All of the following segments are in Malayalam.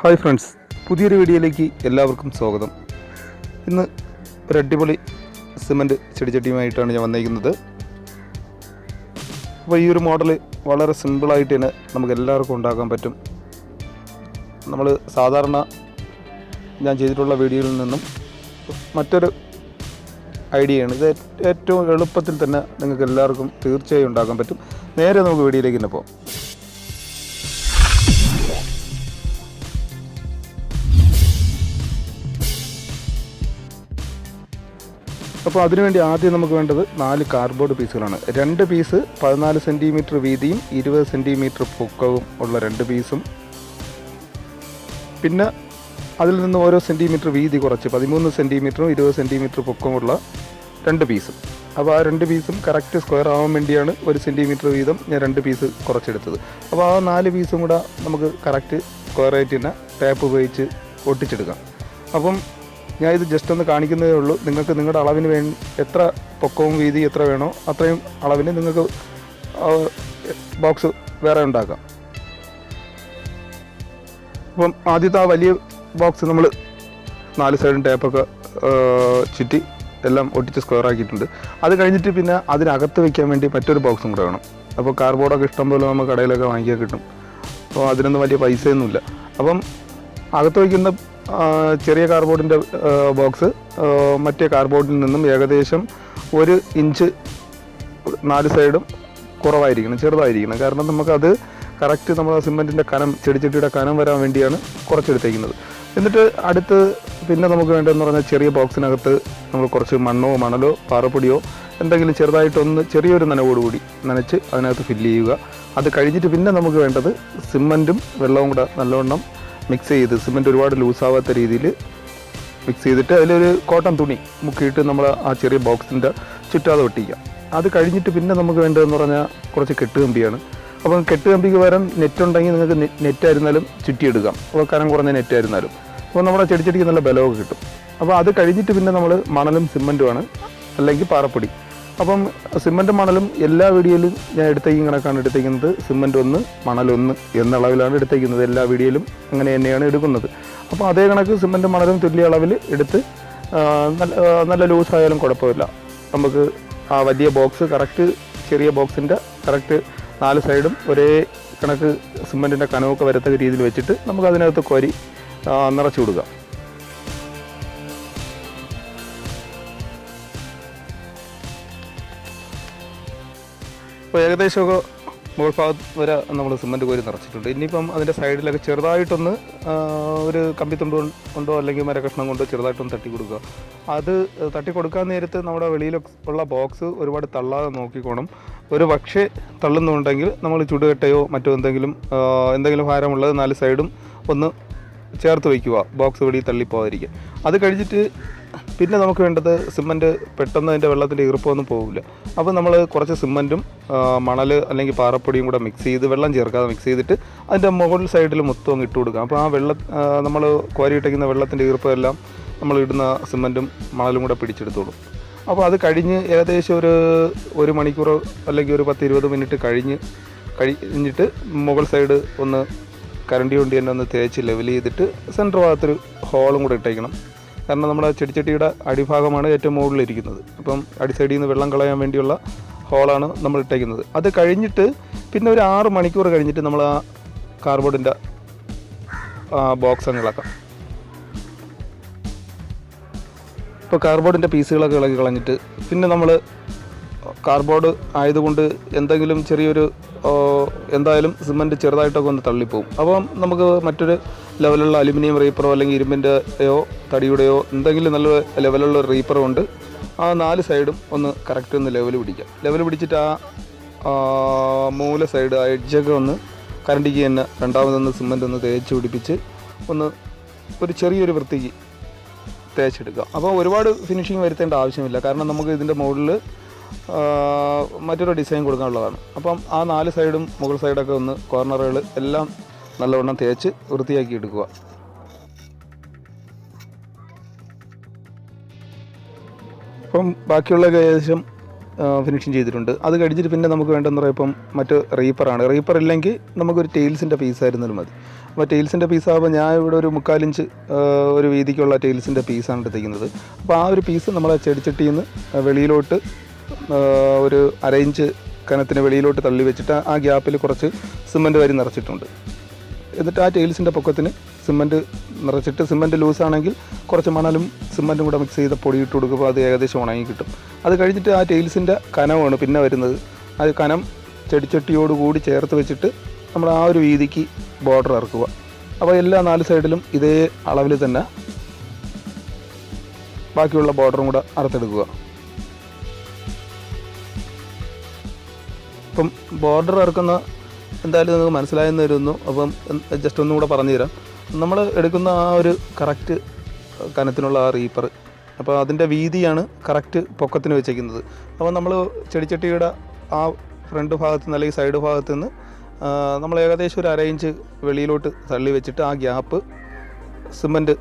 ഹായ് ഫ്രണ്ട്സ്, പുതിയൊരു വീഡിയോയിലേക്ക് എല്ലാവർക്കും സ്വാഗതം. ഇന്ന് ഒരു അടിപൊളി സിമൻറ്റ് ചെടിച്ചട്ടിയുമായിട്ടാണ് ഞാൻ വന്നിരിക്കുന്നത്. അപ്പോൾ ഈ ഒരു മോഡൽ വളരെ സിമ്പിളായിട്ട് തന്നെ നമുക്ക് എല്ലാവർക്കും ഉണ്ടാക്കാൻ പറ്റും. നമ്മൾ സാധാരണ ഞാൻ ചെയ്തിട്ടുള്ള വീഡിയോയിൽ നിന്നും മറ്റൊരു ഐഡിയയാണ് ഇത്. ഏറ്റവും എളുപ്പത്തിൽ തന്നെ നിങ്ങൾക്ക് എല്ലാവർക്കും തീർച്ചയായും ഉണ്ടാക്കാൻ പറ്റും. നേരെ നമുക്ക് വീഡിയോയിലേക്ക് തന്നെ പോകാം. അപ്പോൾ അതിനുവേണ്ടി ആദ്യം നമുക്ക് വേണ്ടത് 4 കാർഡ്ബോർഡ് പീസുകളാണ്. 2 പീസ് 14 സെൻറ്റിമീറ്റർ വീതിയും 20 സെൻറ്റിമീറ്റർ പൊക്കവും ഉള്ള 2 പീസും, പിന്നെ അതിൽ നിന്ന് ഓരോ സെൻറ്റിമീറ്റർ വീതി കുറച്ച് 13 സെൻറ്റിമീറ്ററും 20 സെൻറ്റിമീറ്റർ പൊക്കമുള്ള 2 പീസും. അപ്പോൾ ആ 2 പീസും കറക്റ്റ് സ്ക്വയർ ആവാൻ വേണ്ടിയാണ് 1 സെൻറ്റിമീറ്റർ വീതം ഞാൻ 2 പീസ് കുറച്ചെടുത്തത്. അപ്പോൾ ആ 4 പീസും കൂടെ നമുക്ക് കറക്റ്റ് സ്ക്വയറായിട്ട് തന്നെ ടാപ്പ് ഉപയോഗിച്ച് ഒട്ടിച്ചെടുക്കാം. അപ്പം ഞാൻ ഇത് ജസ്റ്റ് ഒന്ന് കാണിക്കുന്നതേ ഉള്ളൂ. നിങ്ങൾക്ക് നിങ്ങളുടെ അളവിന് വേണ്ടി എത്ര പൊക്കവും വീതി എത്ര വേണോ അത്രയും അളവിന് നിങ്ങൾക്ക് ബോക്സ് വേറെ ഉണ്ടാക്കാം. അപ്പം ആദ്യത്തെ ആ വലിയ ബോക്സ് നമ്മൾ 4 സൈഡും ടേപ്പൊക്കെ ചുറ്റി എല്ലാം ഒട്ടിച്ച് സ്ക്വയർ ആക്കിയിട്ടുണ്ട്. അത് കഴിഞ്ഞിട്ട് പിന്നെ അതിനകത്ത് വയ്ക്കാൻ വേണ്ടി മറ്റൊരു ബോക്സും കൂടെ വേണം. അപ്പോൾ കാർഡ്ബോർഡൊക്കെ ഇഷ്ടംപോലെ നമ്മൾ കടയിലൊക്കെ വാങ്ങിക്കാൻ കിട്ടും. അപ്പോൾ അതിനൊന്നും വലിയ പൈസയൊന്നുമില്ല. അപ്പം അകത്ത് വയ്ക്കുന്ന ചെറിയ കാർഡ്ബോർഡിൻ്റെ ബോക്സ് മറ്റേ കാർഡ്ബോർഡിൽ നിന്നും ഏകദേശം 1 ഇഞ്ച് 4 സൈഡും കുറവായിരിക്കണം, ചെറുതായിരിക്കണം. കാരണം നമുക്കത് കറക്റ്റ് നമ്മൾ സിമെൻറ്റിൻ്റെ കനം, ചെടിച്ചട്ടിയുടെ കനം വരാൻ വേണ്ടിയാണ് കുറച്ചെടുത്തേക്കുന്നത്. എന്നിട്ട് അടുത്ത് പിന്നെ നമുക്ക് വേണ്ടതെന്ന് പറഞ്ഞാൽ ചെറിയ ബോക്സിനകത്ത് നമ്മൾ കുറച്ച് മണ്ണോ മണലോ പാറപ്പൊടിയോ എന്തെങ്കിലും ചെറുതായിട്ടൊന്ന് ചെറിയൊരു നനവോടുകൂടി നനച്ച് അതിനകത്ത് ഫില്ല് ചെയ്യുക. അത് കഴിഞ്ഞിട്ട് പിന്നെ നമുക്ക് വേണ്ടത് സിമെൻറ്റും വെള്ളവും കൂടെ നല്ലവണ്ണം മിക്സ് ചെയ്ത്, സിമെൻറ്റ് ഒരുപാട് ലൂസാവാത്ത രീതിയിൽ മിക്സ് ചെയ്തിട്ട് അതിലൊരു കോട്ടൺ തുണി മുക്കിയിട്ട് നമ്മൾ ആ ചെറിയ ബോക്സിൻ്റെ ചുറ്റാതെ ഒട്ടിക്കുക. അത് കഴിഞ്ഞിട്ട് പിന്നെ നമുക്ക് വേണ്ടതെന്ന് പറഞ്ഞാൽ കുറച്ച് കെട്ടുകമ്പിയാണ്. അപ്പം കെട്ടുകമ്പിക്ക് പകരം നെറ്റ് ഉണ്ടെങ്കിൽ നിങ്ങൾക്ക് നെറ്റായിരുന്നാലും ചുറ്റിയെടുക്കാം. അപ്പോൾ കനം കുറഞ്ഞ നെറ്റായിരുന്നാലും അപ്പോൾ നമ്മുടെ ചെടിച്ചെടിക്ക് നല്ല ബലമൊക്കെ കിട്ടും. അപ്പോൾ അത് കഴിഞ്ഞിട്ട് പിന്നെ നമ്മൾ മണലും സിമെൻറ്റുമാണ്, അല്ലെങ്കിൽ പാറപ്പൊടി. അപ്പം സിമെൻറ്റും മണലും എല്ലാ വീഡിയോയിലും ഞാൻ എടുത്തേക്കും കണക്കാണ് എടുത്തേക്കുന്നത്. സിമെൻറ്റ് 1 മണൽ 1 എന്ന അളവിലാണ് എടുത്തേക്കുന്നത്. എല്ലാ വീഡിയോയിലും അങ്ങനെ തന്നെയാണ് എടുക്കുന്നത്. അപ്പോൾ അതേ കണക്ക് സിമെൻറ്റും മണലും തുല്യ അളവിൽ എടുത്ത് നല്ല ലൂസായാലും കുഴപ്പമില്ല. നമുക്ക് ആ വലിയ ബോക്സ് കറക്റ്റ് ചെറിയ ബോക്സിൻ്റെ കറക്റ്റ് 4 സൈഡും ഒരേ കണക്ക് സിമെൻറ്റിൻ്റെ കനമൊക്കെ വരത്തക്ക രീതിയിൽ വെച്ചിട്ട് നമുക്ക് അതിനകത്ത് കോരി നിറച്ചു കൊടുക്കാം. അപ്പോൾ ഏകദേശമൊക്കെ മുകൾ ഭാഗത്ത് വരെ നമ്മൾ സിമെൻറ്റ് കോരി നിറച്ചിട്ടുണ്ട്. ഇനിയിപ്പം അതിൻ്റെ സൈഡിലൊക്കെ ചെറുതായിട്ടൊന്ന് ഒരു കമ്പിത്തുണ്ട് കൊണ്ടോ അല്ലെങ്കിൽ മരക്കഷ്ണം കൊണ്ടോ ചെറുതായിട്ടൊന്ന് തട്ടി കൊടുക്കുക. അത് തട്ടി കൊടുക്കാൻ നേരത്ത് നമ്മുടെ വെളിയിലുള്ള ബോക്സ് ഒരുപാട് തള്ളാതെ നോക്കിക്കോണം. ഒരു പക്ഷേ തള്ളുന്നുണ്ടെങ്കിൽ നമ്മൾ ചുടുകട്ടയോ മറ്റോ എന്തെങ്കിലും ഭാരമുള്ളത് 4 സൈഡും ഒന്ന് ചേർത്ത് വയ്ക്കുക, ബോക്സ് വെളിയിൽ തള്ളിപ്പോകാതിരിക്കുക. അത് കഴിഞ്ഞിട്ട് പിന്നെ നമുക്ക് വേണ്ടത് സിമെൻറ്റ് പെട്ടെന്ന് അതിൻ്റെ വെള്ളത്തിൻ്റെ ഈർപ്പമൊന്നും പോകില്ല. അപ്പോൾ നമ്മൾ കുറച്ച് സിമെൻറ്റും മണൽ അല്ലെങ്കിൽ പാറപ്പൊടിയും കൂടെ മിക്സ് ചെയ്ത്, വെള്ളം ചേർക്കാതെ മിക്സ് ചെയ്തിട്ട് അതിൻ്റെ മുകൾ സൈഡിൽ മൊത്തം അങ്ങ് ഇട്ട് കൊടുക്കാം. അപ്പോൾ ആ നമ്മൾ കോരിയിട്ടേക്കുന്ന വെള്ളത്തിൻ്റെ ഈർപ്പമെല്ലാം നമ്മൾ ഇടുന്ന സിമെൻറ്റും മണലും കൂടെ പിടിച്ചെടുത്തോളും. അപ്പോൾ അത് കഴിഞ്ഞ് ഏകദേശം ഒരു മണിക്കൂർ അല്ലെങ്കിൽ ഒരു 10-20 മിനിറ്റ് കഴിഞ്ഞിട്ട് മുകൾ സൈഡ് ഒന്ന് കരണ്ടി കൊണ്ട് തന്നെ ഒന്ന് തേച്ച് ലെവൽ ചെയ്തിട്ട് സെൻറ്റർ ഭാഗത്തൊരു ഹോളും കൂടെ ഇട്ടേക്കണം. കാരണം നമ്മുടെ ചെടിച്ചട്ടിയുടെ അടിഭാഗമാണ് ഏറ്റവും മുകളിലിരിക്കുന്നത്. അപ്പം അടിസൈഡിൽ നിന്ന് വെള്ളം കളയാൻ വേണ്ടിയുള്ള ഹോളാണ് നമ്മൾ ഇട്ടേക്കുന്നത്. അത് കഴിഞ്ഞിട്ട് പിന്നെ ഒരു 6 മണിക്കൂർ കഴിഞ്ഞിട്ട് നമ്മൾ ആ കാർഡ്ബോർഡിൻ്റെ ബോക്സ് അങ്ങ് ഇളക്കാം. ഇപ്പോൾ കാർഡ്ബോർഡിൻ്റെ പീസുകളൊക്കെ ഇളക്കി കളഞ്ഞിട്ട് പിന്നെ നമ്മൾ കാർഡ്ബോർഡ് ആയതുകൊണ്ട് എന്തെങ്കിലും ചെറിയൊരു എന്തായാലും സിമെൻറ്റ് ചെറുതായിട്ടൊക്കെ ഒന്ന് തള്ളിപ്പോവും. അപ്പം നമുക്ക് മറ്റൊരു ലെവലുള്ള അലുമിനിയം റീപ്പറോ അല്ലെങ്കിൽ ഇരുമ്പിൻ്റെയോ തടിയുടെയോ എന്തെങ്കിലും നല്ല ലെവലുള്ള റീപ്പർ കൊണ്ട് ആ 4 സൈഡും ഒന്ന് കറക്റ്റ് ഒന്ന് ലെവൽ പിടിക്കാം. ലെവൽ പിടിച്ചിട്ട് ആ മൂല സൈഡ് ആ എഡ്ജൊക്കെ ഒന്ന് കരണ്ടിക്ക് തന്നെ രണ്ടാമതൊന്ന് സിമെൻറ്റ് ഒന്ന് തേച്ച് പിടിപ്പിച്ച് ഒന്ന് ഒരു ചെറിയൊരു വൃത്തിക്ക് തേച്ചെടുക്കുക. അപ്പോൾ ഒരുപാട് ഫിനിഷിങ് വരുത്തേണ്ട ആവശ്യമില്ല. കാരണം നമുക്ക് ഇതിൻ്റെ മുകളിൽ മറ്റൊരു ഡിസൈൻ കൊടുക്കാനുള്ളതാണ്. അപ്പം ആ 4 സൈഡും മുകൾ സൈഡൊക്കെ ഒന്ന് കോർണറുകൾ എല്ലാം നല്ലവണ്ണം തേച്ച് വൃത്തിയാക്കി എടുക്കുക. അപ്പം ബാക്കിയുള്ള ഏകദേശം ഫിനിഷിങ് ചെയ്തിട്ടുണ്ട്. അത് കഴിഞ്ഞിട്ട് പിന്നെ നമുക്ക് വേണ്ടതെന്ന് പറയുമ്പം മറ്റ് റീപ്പറാണ്. റീപ്പർ ഇല്ലെങ്കിൽ നമുക്കൊരു ടെയിൽസിൻ്റെ പീസായിരുന്നാലും മതി. അപ്പോൾ ടൈൽസിൻ്റെ പീസാകുമ്പോൾ ഞാൻ ഇവിടെ ഒരു 3/4 ഇഞ്ച് ഒരു വീതിക്കുള്ള ടൈൽസിൻ്റെ പീസാണ് എടുത്തിരിക്കുന്നത്. അപ്പോൾ ആ ഒരു പീസ് നമ്മൾ ചെടിച്ചട്ടിയിൽ നിന്ന് വെളിയിലോട്ട് ഒരു 1/2 ഇഞ്ച് കനത്തിന് വെളിയിലോട്ട് തള്ളി വെച്ചിട്ട് ആ ഗ്യാപ്പിൽ കുറച്ച് സിമൻറ്റ് വാരി നിറച്ചിട്ടുണ്ട്. എന്നിട്ട് ആ ടൈൽസിൻ്റെ പൊക്കത്തിന് സിമൻറ്റ് നിറച്ചിട്ട്, സിമൻറ്റ് ലൂസാണെങ്കിൽ കുറച്ച് മണലും സിമൻറ്റും കൂടെ മിക്സ് ചെയ്ത പൊടി ഇട്ട് കൊടുക്കുമ്പോൾ അത് ഏകദേശം ഉണങ്ങി കിട്ടും. അത് കഴിഞ്ഞിട്ട് ആ ടൈൽസിൻ്റെ കനമാണ് പിന്നെ വരുന്നത്. ആ കനം ചെടിച്ചട്ടിയോടുകൂടി ചേർത്ത് വെച്ചിട്ട് നമ്മൾ ആ ഒരു വീതിക്ക് ബോർഡർ ഇറക്കുക. അപ്പോൾ എല്ലാ 4 സൈഡിലും ഇതേ അളവിൽ തന്നെ ബാക്കിയുള്ള ബോർഡറും കൂടെ അറുത്തെടുക്കുക. അപ്പം ബോർഡർ ഇറക്കുന്ന എന്തായാലും നിങ്ങൾക്ക് മനസ്സിലായെന്ന് വരുന്നു. അപ്പം ജസ്റ്റ് ഒന്നും കൂടെ പറഞ്ഞു തരാം. നമ്മൾ എടുക്കുന്ന ആ ഒരു കറക്റ്റ് കനത്തിനുള്ള ആ റീപ്പർ, അപ്പോൾ അതിൻ്റെ വീതിയാണ് കറക്റ്റ് പൊക്കത്തിന് വെച്ചേക്കുന്നത്. അപ്പോൾ നമ്മൾ ചെടിച്ചട്ടിയുടെ ആ ഫ്രണ്ട് ഭാഗത്ത് നിന്ന് അല്ലെങ്കിൽ സൈഡ് ഭാഗത്ത് നിന്ന് നമ്മൾ ഏകദേശം ഒരു 1/2 ഇഞ്ച് വെളിയിലോട്ട് തള്ളി വെച്ചിട്ട് ആ ഗ്യാപ്പ് സിമൻറ്റ്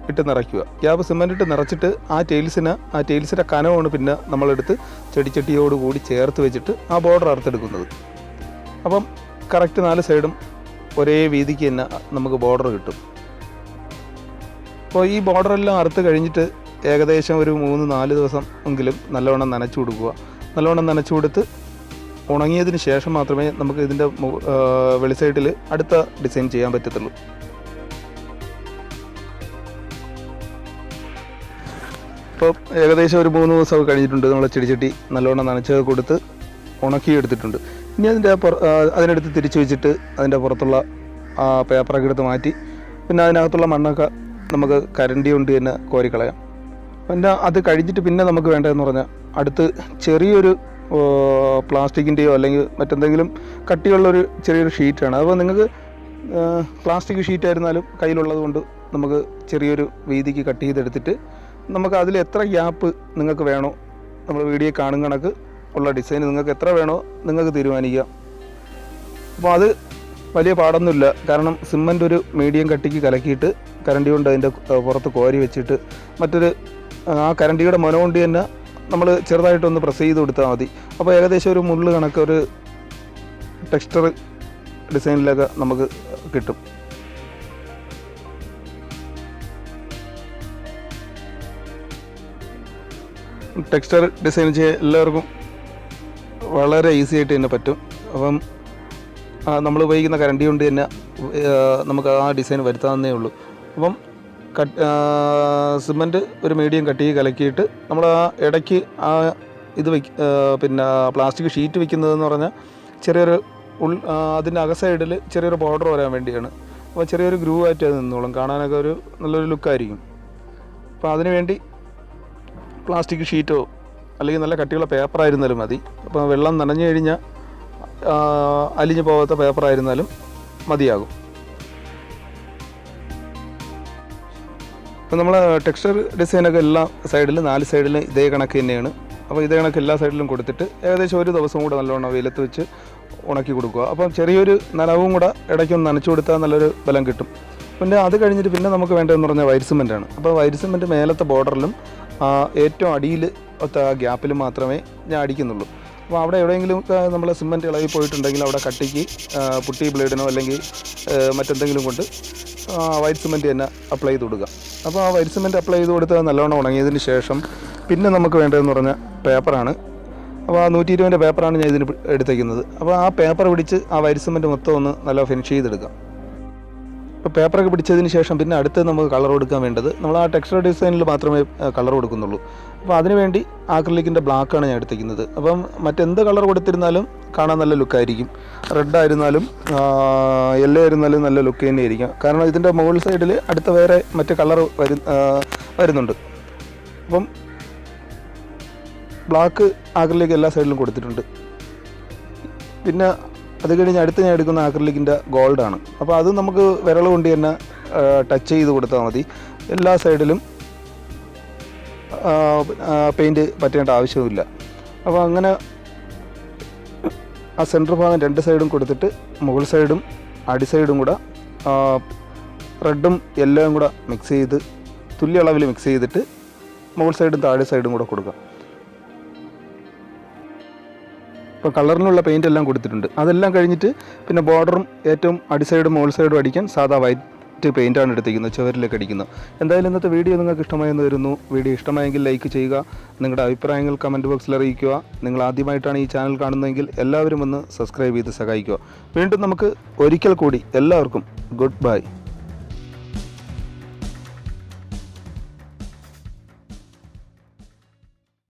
ഇട്ട് നിറയ്ക്കുക. ഗ്യാപ്പ് സിമൻറ്റ് ഇട്ട് നിറച്ചിട്ട് ആ ടൈൽസിൻ്റെ കനമാണ് പിന്നെ നമ്മളെടുത്ത് ചെടിച്ചട്ടിയോടുകൂടി ചേർത്ത് വെച്ചിട്ട് ആ ബോർഡർ അറുത്തെടുക്കുന്നത്. അപ്പം കറക്റ്റ് 4 സൈഡും ഒരേ വീതിക്ക് തന്നെ നമുക്ക് ബോർഡർ കിട്ടും. അപ്പോൾ ഈ ബോർഡറെല്ലാം അറുത്ത് കഴിഞ്ഞിട്ട് ഏകദേശം ഒരു 3-4 ദിവസം എങ്കിലും നല്ലവണ്ണം നനച്ചു കൊടുക്കുക. നല്ലവണ്ണം നനച്ചു കൊടുത്ത് ഉണങ്ങിയതിന് ശേഷം മാത്രമേ നമുക്ക് ഇതിൻ്റെ വെളി സൈഡിൽ അടുത്ത ഡിസൈൻ ചെയ്യാൻ പറ്റത്തുള്ളൂ. അപ്പോൾ ഏകദേശം ഒരു 3 ദിവസമൊക്കെ കഴിഞ്ഞിട്ടുണ്ട്. നമ്മൾ ചെടിച്ചട്ടി നല്ലവണ്ണം നനച്ച് കൊടുത്ത് ഉണക്കിയെടുത്തിട്ടുണ്ട്. ഇനി അതിനെടുത്ത് തിരിച്ചു വെച്ചിട്ട് അതിൻ്റെ പുറത്തുള്ള പേപ്പറൊക്കെ എടുത്ത് മാറ്റി, പിന്നെ അതിനകത്തുള്ള മണ്ണൊക്കെ നമുക്ക് കരണ്ടി കൊണ്ട് തന്നെ കോരിക്കളയാം. പിന്നെ അത് കഴിഞ്ഞിട്ട് പിന്നെ നമുക്ക് വേണ്ടതെന്ന് പറഞ്ഞാൽ അടുത്ത് ചെറിയൊരു പ്ലാസ്റ്റിക്കിൻ്റെയോ അല്ലെങ്കിൽ മറ്റെന്തെങ്കിലും കട്ടിയുള്ളൊരു ചെറിയൊരു ഷീറ്റാണ്. അപ്പോൾ നിങ്ങൾക്ക് പ്ലാസ്റ്റിക് ഷീറ്റായിരുന്നാലും കയ്യിലുള്ളത് കൊണ്ട് നമുക്ക് ചെറിയൊരു വീതിക്ക് കട്ട് ചെയ്തെടുത്തിട്ട് നമുക്ക് അതിൽ എത്ര ഗ്യാപ്പ് നിങ്ങൾക്ക് വേണോ, നമ്മൾ വീഡിയോ കാണും കണക്ക് ഉള്ള ഡിസൈൻ നിങ്ങൾക്ക് എത്ര വേണോ നിങ്ങൾക്ക് തീരുമാനിക്കാം. അപ്പോൾ അത് വലിയ പാടൊന്നുമില്ല. കാരണം സിമൻറ്റ് ഒരു മീഡിയം കട്ടിക്ക് കലക്കിയിട്ട് കരണ്ടി കൊണ്ട് അതിൻ്റെ പുറത്ത് കോരി വെച്ചിട്ട് മറ്റൊരു ആ കരണ്ടിയുടെ മുന കൊണ്ട് തന്നെ നമ്മൾ ചെറുതായിട്ടൊന്ന് പ്രസ് ചെയ്ത് കൊടുത്താൽ മതി. അപ്പോൾ ഏകദേശം ഒരു മുള്ള് കണക്ക് ഒരു ടെക്സ്ചർ ഡിസൈനിലൊക്കെ നമുക്ക് കിട്ടും. ടെക്സ്ചർ ഡിസൈൻ ചെയ്യാൻ എല്ലാവർക്കും വളരെ ഈസി ആയിട്ട് തന്നെ പറ്റും. അപ്പം നമ്മൾ ഉപയോഗിക്കുന്ന കരണ്ടി കൊണ്ട് തന്നെ നമുക്ക് ആ ഡിസൈൻ വരുത്താവുന്നേ ഉള്ളൂ. അപ്പം സിമൻറ്റ് ഒരു മീഡിയം കട്ടി കലക്കിയിട്ട് നമ്മൾ ആ ഇടയ്ക്ക് ആ ഇത് പിന്നെ പ്ലാസ്റ്റിക് ഷീറ്റ് വയ്ക്കുന്നതെന്ന് പറഞ്ഞാൽ ചെറിയൊരു അതിൻ്റെ സൈഡിൽ ചെറിയൊരു ബോർഡർ വരാൻ വേണ്ടിയാണ്. അപ്പോൾ ചെറിയൊരു ഗ്രൂ ആയിട്ട് അത് നിന്നോളും, കാണാനൊക്കെ ഒരു നല്ലൊരു ലുക്കായിരിക്കും. അപ്പോൾ അതിന് വേണ്ടി പ്ലാസ്റ്റിക് ഷീറ്റോ അല്ലെങ്കിൽ നല്ല കട്ടിയുള്ള പേപ്പറായിരുന്നാലും മതി. അപ്പോൾ വെള്ളം നനഞ്ഞു കഴിഞ്ഞാൽ അലിഞ്ഞു പോകാത്ത പേപ്പറായിരുന്നാലും മതിയാകും. അപ്പോൾ നമ്മൾ ടെക്സ്ചർ ഡിസൈനൊക്കെ എല്ലാ സൈഡിലും 4 സൈഡിലും ഇതേ കണക്ക് തന്നെയാണ്. അപ്പോൾ ഇതേ കണക്ക് എല്ലാ സൈഡിലും കൊടുത്തിട്ട് ഏകദേശം ഒരു ദിവസം കൂടെ നല്ലോണം വെയിലത്ത് വെച്ച് ഉണക്കി കൊടുക്കുക. അപ്പം ചെറിയൊരു നനവും കൂടെ ഇടയ്ക്കൊന്ന് നനച്ചു കൊടുത്താൽ നല്ലൊരു ബലം കിട്ടും. പിന്നെ അത് കഴിഞ്ഞിട്ട് പിന്നെ നമുക്ക് വേണ്ടതെന്ന് പറഞ്ഞാൽ വൈറ്റ് സിമൻറ്റാണ്. അപ്പോൾ വൈറ്റ് സിമൻറ്റ് മേലത്തെ ബോർഡറിലും ഏറ്റവും അടിയിൽ ഒത്ത ഗ്യാപ്പിൽ മാത്രമേ ഞാൻ അടിക്കുന്നുള്ളൂ. അപ്പോൾ അവിടെ എവിടെയെങ്കിലും നമ്മൾ സിമൻറ്റ് ഇളകി പോയിട്ടുണ്ടെങ്കിൽ അവിടെ കട്ടിക്ക് പുട്ടി ബ്ലേഡിനോ അല്ലെങ്കിൽ മറ്റെന്തെങ്കിലും കൊണ്ട് വൈറ്റ് സിമൻറ്റ് തന്നെ അപ്ലൈ ചെയ്ത് കൊടുക്കുക. അപ്പോൾ ആ വൈറ്റ് സിമൻറ്റ് അപ്ലൈ ചെയ്ത് കൊടുത്ത് നല്ലോണം ഉണങ്ങിയതിന് ശേഷം പിന്നെ നമുക്ക് വേണ്ടതെന്ന് പറഞ്ഞാൽ പേപ്പറാണ്. അപ്പോൾ ആ 120 പേപ്പറാണ് ഞാൻ ഇതിന് എടുത്തേക്കുന്നത്. അപ്പോൾ ആ പേപ്പർ പിടിച്ച് ആ വൈറ്റ് സിമൻറ്റ് മൊത്തം ഒന്ന് നല്ല ഫിനിഷ് ചെയ്തെടുക്കാം. ഇപ്പോൾ പേപ്പറൊക്കെ പിടിച്ചതിന് ശേഷം പിന്നെ അടുത്ത് നമുക്ക് കളർ കൊടുക്കാൻ വേണ്ടത് നമ്മൾ ആ ടെക്സ്ചർ ഡിസൈനിൽ മാത്രമേ കളർ കൊടുക്കുന്നുള്ളൂ. അപ്പോൾ അതിനുവേണ്ടി ആക്രിലിക്കിൻ്റെ ബ്ലാക്കാണ് ഞാൻ എടുത്തിരിക്കുന്നത്. അപ്പം മറ്റെന്ത് കളർ കൊടുത്തിരുന്നാലും കാണാൻ നല്ല ലുക്കായിരിക്കും. റെഡ് ആയിരുന്നാലും യെല്ലോ ആയിരുന്നാലും നല്ല ലുക്ക് തന്നെയായിരിക്കും. കാരണം ഇതിൻ്റെ മുകൾ സൈഡിൽ അടുത്ത വേറെ മറ്റ് കളർ വരുന്നുണ്ട്. അപ്പം ബ്ലാക്ക് ആക്രിലിക് എല്ലാ സൈഡിലും കൊടുത്തിട്ടുണ്ട്. പിന്നെ അത് കഴിഞ്ഞ് അടുത്ത് ഞാൻ എടുക്കുന്ന ആക്രിലിക്കിൻ്റെ ഗോൾഡാണ്. അപ്പോൾ അത് നമുക്ക് വിരൽ കൊണ്ട് തന്നെ ടച്ച് ചെയ്ത് കൊടുത്താൽ മതി. എല്ലാ സൈഡിലും പെയിൻറ്റ് പറ്റേണ്ട ആവശ്യമില്ല. അപ്പോൾ അങ്ങനെ ആ സെൻറ്റർ ഭാഗം 2 സൈഡും കൊടുത്തിട്ട് മുകൾ സൈഡും അടി സൈഡും കൂടെ റെഡും യെല്ലോയും കൂടെ മിക്സ് ചെയ്ത് തുല്യ അളവിൽ മിക്സ് ചെയ്തിട്ട് മുകൾ സൈഡും താഴെ സൈഡും കൂടെ കൊടുക്കാം. ഇപ്പോൾ കളറിനുള്ള പെയിൻ്റ് എല്ലാം കൊടുത്തിട്ടുണ്ട്. അതെല്ലാം കഴിഞ്ഞിട്ട് പിന്നെ ബോർഡറും ഏറ്റവും അടിസൈഡും മോൾ സൈഡും അടിക്കാൻ സാധാ വൈറ്റ് പെയിൻ്റാണ് എടുത്തിരിക്കുന്നത്, ചുവരിലേക്ക് അടിക്കുന്നത്. എന്തായാലും ഇന്നത്തെ വീഡിയോ നിങ്ങൾക്ക് ഇഷ്ടമായെന്ന് വരുന്നു. വീഡിയോ ഇഷ്ടമായെങ്കിൽ ലൈക്ക് ചെയ്യുക, നിങ്ങളുടെ അഭിപ്രായങ്ങൾ കമൻറ്റ് ബോക്സിൽ അറിയിക്കുക. നിങ്ങൾ ആദ്യമായിട്ടാണ് ഈ ചാനൽ കാണുന്നതെങ്കിൽ എല്ലാവരും ഒന്ന് സബ്സ്ക്രൈബ് ചെയ്ത് സഹായിക്കുക. വീണ്ടും നമുക്ക് ഒരിക്കൽ കൂടി എല്ലാവർക്കും ഗുഡ് ബൈ.